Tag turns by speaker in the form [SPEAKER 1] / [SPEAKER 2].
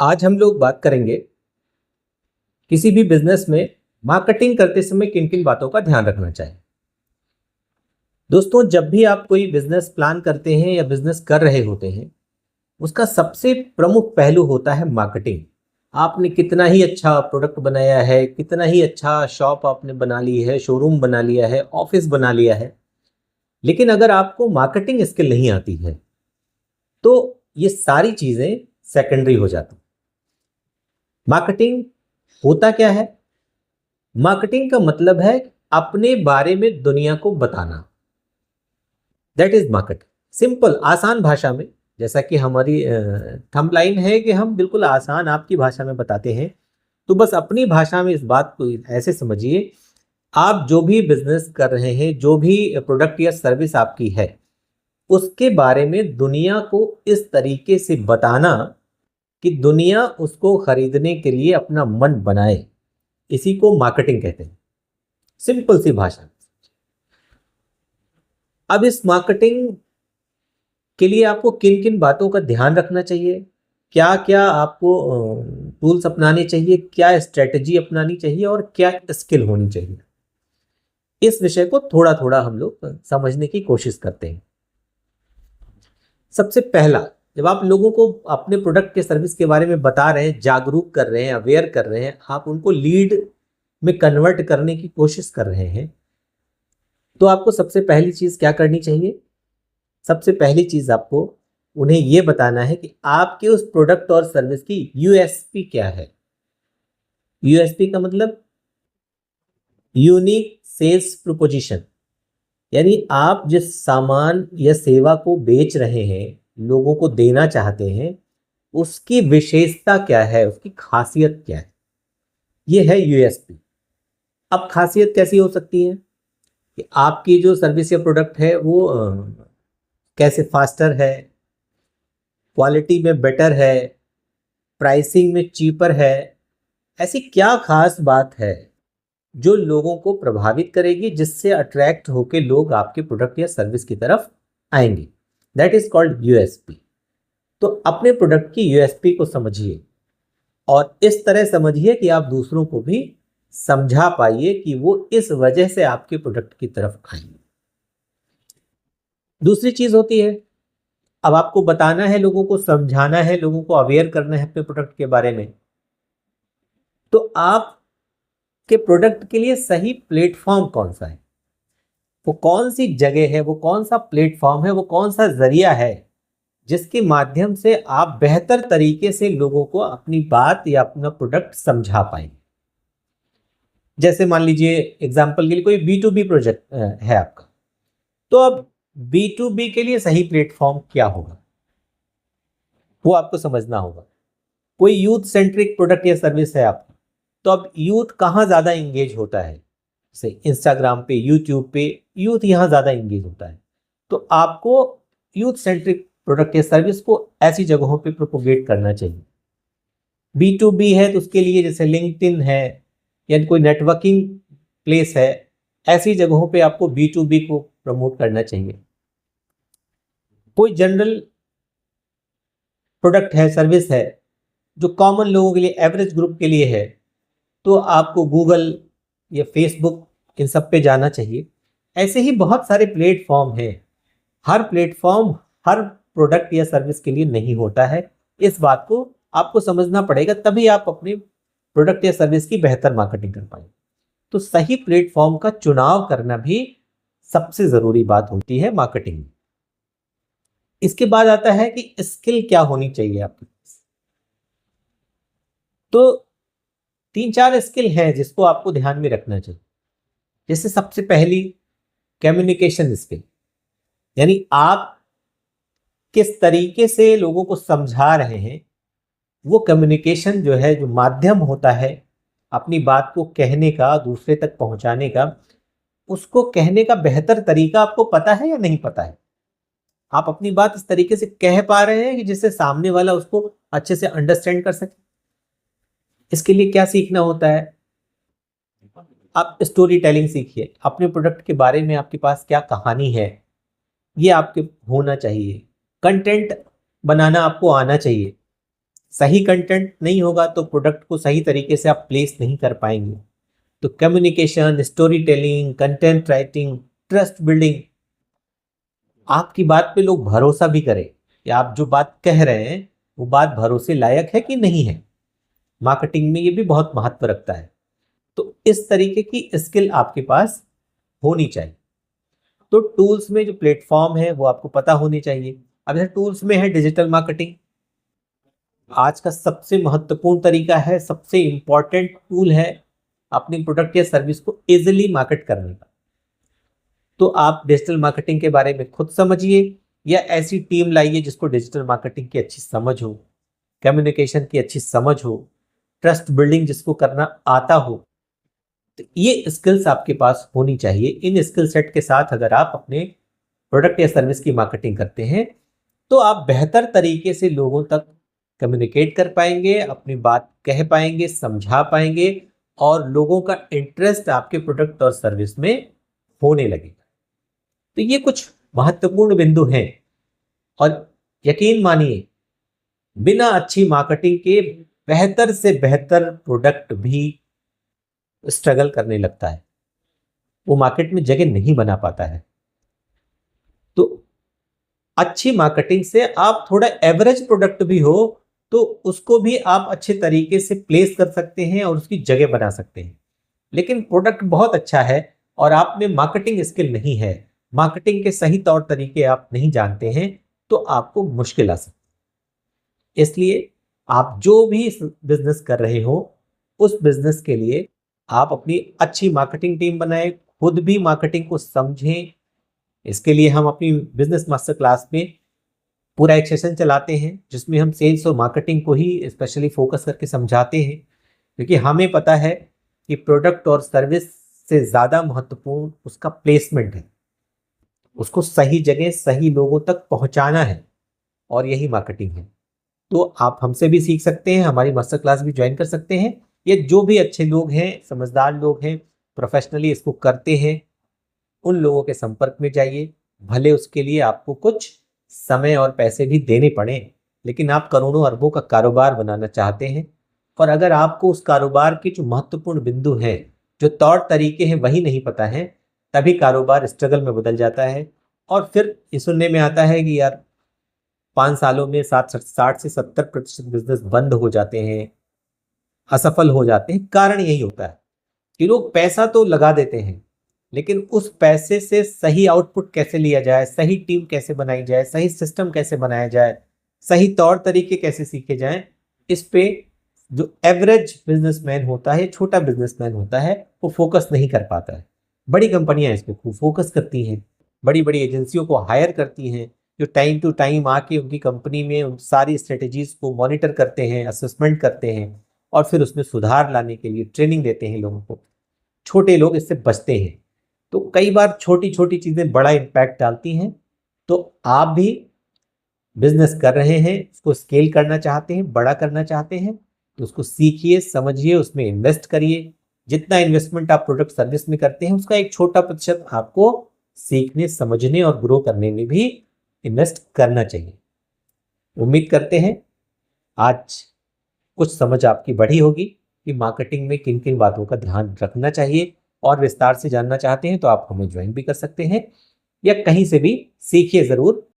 [SPEAKER 1] आज हम लोग बात करेंगे किसी भी बिजनेस में मार्केटिंग करते समय किन किन बातों का ध्यान रखना चाहिए। दोस्तों, जब भी आप कोई बिजनेस प्लान करते हैं या बिजनेस कर रहे होते हैं, उसका सबसे प्रमुख पहलू होता है मार्केटिंग। आपने कितना ही अच्छा प्रोडक्ट बनाया है, कितना ही अच्छा शॉप आपने बना ली है, शोरूम बना लिया है, ऑफिस बना लिया है, लेकिन अगर आपको मार्केटिंग स्किल नहीं आती है तो ये सारी चीजें सेकेंडरी हो जाती। मार्केटिंग होता क्या है? मार्केटिंग का मतलब है अपने बारे में दुनिया को बताना। That is marketing. सिंपल, आसान भाषा में, जैसा कि हमारी थंबलाइन है कि हम बिल्कुल आसान आपकी भाषा में बताते हैं, तो बस अपनी भाषा में इस बात को ऐसे समझिए। आप जो भी बिजनेस कर रहे हैं, जो भी प्रोडक्ट या सर्विस आपकी है, उसके बारे में दुनिया को इस तरीके से बताना कि दुनिया उसको खरीदने के लिए अपना मन बनाए, इसी को मार्केटिंग कहते हैं। सिंपल सी भाषा। अब इस मार्केटिंग के लिए आपको किन किन बातों का ध्यान रखना चाहिए, क्या क्या आपको टूल्स अपनाने चाहिए, क्या स्ट्रेटजी अपनानी चाहिए और क्या स्किल होनी चाहिए, इस विषय को थोड़ा थोड़ा हम लोग समझने की कोशिश करते हैं। सबसे पहला, जब आप लोगों को अपने प्रोडक्ट के सर्विस के बारे में बता रहे हैं, जागरूक कर रहे हैं, अवेयर कर रहे हैं, आप उनको लीड में कन्वर्ट करने की कोशिश कर रहे हैं, तो आपको सबसे पहली चीज क्या करनी चाहिए? सबसे पहली चीज आपको उन्हें यह बताना है कि आपके उस प्रोडक्ट और सर्विस की यूएसपी क्या है। यूएसपी का मतलब यूनिक सेल्स प्रोपोजिशन, यानी आप जिस सामान या सेवा को बेच रहे हैं, लोगों को देना चाहते हैं, उसकी विशेषता क्या है, उसकी खासियत क्या है, ये है यूएसपी। अब खासियत कैसी हो सकती है कि आपकी जो सर्विस या प्रोडक्ट है वो कैसे फास्टर है, क्वालिटी में बेटर है, प्राइसिंग में चीपर है। ऐसी क्या खास बात है जो लोगों को प्रभावित करेगी, जिससे अट्रैक्ट होकर लोग आपके प्रोडक्ट या सर्विस की तरफ आएंगे? That is called USP. तो अपने प्रोडक्ट की यूएसपी को समझिए और इस तरह समझिए कि आप दूसरों को भी समझा पाइए कि वो इस वजह से आपके प्रोडक्ट की तरफ आएंगे। दूसरी चीज होती है, अब आपको बताना है, लोगों को समझाना है, लोगों को अवेयर करना है अपने प्रोडक्ट के बारे में, तो आपके प्रोडक्ट के लिए सही प्लेटफॉर्म कौन सा है, वो कौन सी जगह है, वो कौन सा प्लेटफॉर्म है, वो कौन सा जरिया है जिसके माध्यम से आप बेहतर तरीके से लोगों को अपनी बात या अपना प्रोडक्ट समझा पाएंगे। जैसे मान लीजिए एग्जांपल के लिए कोई B2B प्रोजेक्ट है आपका, तो अब B2B के लिए सही प्लेटफॉर्म क्या होगा वो आपको समझना होगा। कोई यूथ सेंट्रिक प्रोडक्ट या सर्विस है आपका, तो अब यूथ कहाँ ज्यादा एंगेज होता है? जैसे इंस्टाग्राम पे, यूट्यूब पे यूथ यहाँ ज्यादा एंगेज होता है, तो आपको यूथ सेंट्रिक प्रोडक्ट या सर्विस को ऐसी जगहों पे प्रोपोगेट करना चाहिए। B2B है तो उसके लिए जैसे लिंक्डइन है या कोई नेटवर्किंग प्लेस है, ऐसी जगहों पे आपको B2B को प्रमोट करना चाहिए। कोई जनरल प्रोडक्ट है, सर्विस है, जो कॉमन लोगों के लिए, एवरेज ग्रुप के लिए है, तो आपको गूगल या फेसबुक इन सब पे जाना चाहिए। ऐसे ही बहुत सारे प्लेटफॉर्म हैं। हर प्लेटफॉर्म हर प्रोडक्ट या सर्विस के लिए नहीं होता है। इस बात को आपको समझना पड़ेगा, तभी आप अपनी प्रोडक्ट या सर्विस की बेहतर मार्केटिंग कर पाएंगे। तो सही प्लेटफॉर्म का चुनाव करना भी सबसे जरूरी बात होती है मार्केटिंग में। इसके बाद आता है कि स्किल क्या होनी चाहिए आपके पास। तो 3-4 स्किल हैं जिसको आपको ध्यान में रखना चाहिए। जैसे सबसे पहली, कम्युनिकेशन स्किल, यानी आप किस तरीके से लोगों को समझा रहे हैं, वो कम्युनिकेशन जो है, जो माध्यम होता है अपनी बात को कहने का, दूसरे तक पहुंचाने का, उसको कहने का बेहतर तरीका आपको पता है या नहीं पता है? आप अपनी बात इस तरीके से कह पा रहे हैं कि जिससे सामने वाला उसको अच्छे से अंडरस्टैंड कर सके? इसके लिए क्या सीखना होता है? आप स्टोरी टेलिंग सीखिए। अपने प्रोडक्ट के बारे में आपके पास क्या कहानी है, ये आपके होना चाहिए। कंटेंट बनाना आपको आना चाहिए। सही कंटेंट नहीं होगा तो प्रोडक्ट को सही तरीके से आप प्लेस नहीं कर पाएंगे। तो communication, story telling, content writing, trust building, आपकी बात पे लोग भरोसा भी करें कि आप जो बात कह रहे हैं वो बात भरोसे लायक है कि नहीं है। मार्केटिंग में ये भी बहुत महत्व रखता है। तो इस तरीके की स्किल आपके पास होनी चाहिए। तो टूल्स में जो प्लेटफॉर्म है वो आपको पता होनी चाहिए। अब जैसे टूल्स में है डिजिटल मार्केटिंग, आज का सबसे महत्वपूर्ण तरीका है, सबसे इंपॉर्टेंट टूल है अपनी प्रोडक्ट या सर्विस को इजीली मार्केट करने का। तो आप डिजिटल मार्केटिंग के बारे में खुद समझिए या ऐसी टीम लाइए जिसको डिजिटल मार्केटिंग की अच्छी समझ हो, कम्युनिकेशन की अच्छी समझ हो, ट्रस्ट बिल्डिंग जिसको करना आता हो। तो ये स्किल्स आपके पास होनी चाहिए। इन स्किल सेट के साथ अगर आप अपने प्रोडक्ट या सर्विस की मार्केटिंग करते हैं तो आप बेहतर तरीके से लोगों तक कम्युनिकेट कर पाएंगे, अपनी बात कह पाएंगे, समझा पाएंगे और लोगों का इंटरेस्ट आपके प्रोडक्ट और सर्विस में होने लगेगा। तो ये कुछ महत्वपूर्ण बिंदु हैं और यकीन मानिए बिना अच्छी मार्केटिंग के बेहतर से बेहतर प्रोडक्ट भी स्ट्रगल करने लगता है, वो मार्केट में जगह नहीं बना पाता है। तो अच्छी मार्केटिंग से आप थोड़ा एवरेज प्रोडक्ट भी हो तो उसको भी आप अच्छे तरीके से प्लेस कर सकते हैं और उसकी जगह बना सकते हैं। लेकिन प्रोडक्ट बहुत अच्छा है और आप में मार्केटिंग स्किल नहीं है, मार्केटिंग के सही तौर तरीके आप नहीं जानते हैं, तो आपको मुश्किल आ सकती है। इसलिए आप जो भी बिजनेस कर रहे हो उस बिजनेस के लिए आप अपनी अच्छी मार्केटिंग टीम बनाएं, खुद भी मार्केटिंग को समझें। इसके लिए हम अपनी बिजनेस मास्टर क्लास में पूरा एक सेशन चलाते हैं जिसमें हम सेल्स और मार्केटिंग को ही स्पेशली फोकस करके समझाते हैं, क्योंकि हमें पता है कि प्रोडक्ट और सर्विस से ज़्यादा महत्वपूर्ण उसका प्लेसमेंट है, उसको सही जगह सही लोगों तक पहुंचाना है और यही मार्केटिंग है। तो आप हमसे भी सीख सकते हैं, हमारी मास्टर क्लास भी ज्वाइन कर सकते हैं। ये जो भी अच्छे लोग हैं, समझदार लोग हैं, प्रोफेशनली इसको करते हैं, उन लोगों के संपर्क में जाइए। भले उसके लिए आपको कुछ समय और पैसे भी देने पड़े, लेकिन आप करोड़ों अरबों का कारोबार बनाना चाहते हैं और अगर आपको उस कारोबार के जो महत्वपूर्ण बिंदु हैं, जो तौर तरीके हैं वही नहीं पता है, तभी कारोबार स्ट्रगल में बदल जाता है। और फिर ये सुनने में आता है कि यार 5 सालों में 60 से 70% बिजनेस बंद हो जाते हैं, असफल हो जाते हैं। कारण यही होता है कि लोग पैसा तो लगा देते हैं, लेकिन उस पैसे से सही आउटपुट कैसे लिया जाए, सही टीम कैसे बनाई जाए, सही सिस्टम कैसे बनाया जाए, सही तौर तरीके कैसे सीखे जाएं, इस पे जो एवरेज बिजनेसमैन होता है, छोटा बिजनेसमैन होता है, वो फोकस नहीं कर पाता है। बड़ी कंपनियां इस पे खूब फोकस करती हैं, बड़ी बड़ी एजेंसियों को हायर करती हैं जो टाइम टू टाइम आके उनकी कंपनी में उन सारी स्ट्रेटेजीज को मॉनिटर करते हैं, असेसमेंट करते हैं और फिर उसमें सुधार लाने के लिए ट्रेनिंग देते हैं लोगों को। छोटे लोग इससे बचते हैं। तो कई बार छोटी छोटी चीज़ें बड़ा इम्पैक्ट डालती हैं। तो आप भी बिजनेस कर रहे हैं, उसको स्केल करना चाहते हैं, बड़ा करना चाहते हैं, तो उसको सीखिए, समझिए, उसमें इन्वेस्ट करिए। जितना इन्वेस्टमेंट आप प्रोडक्ट सर्विस में करते हैं उसका एक छोटा प्रतिशत आपको सीखने, समझने और ग्रो करने में भी इन्वेस्ट करना चाहिए। उम्मीद करते हैं आज कुछ समझ आपकी बढ़ी होगी कि मार्केटिंग में किन किन बातों का ध्यान रखना चाहिए। और विस्तार से जानना चाहते हैं तो आप हमें ज्वाइन भी कर सकते हैं या कहीं से भी सीखिए ज़रूर।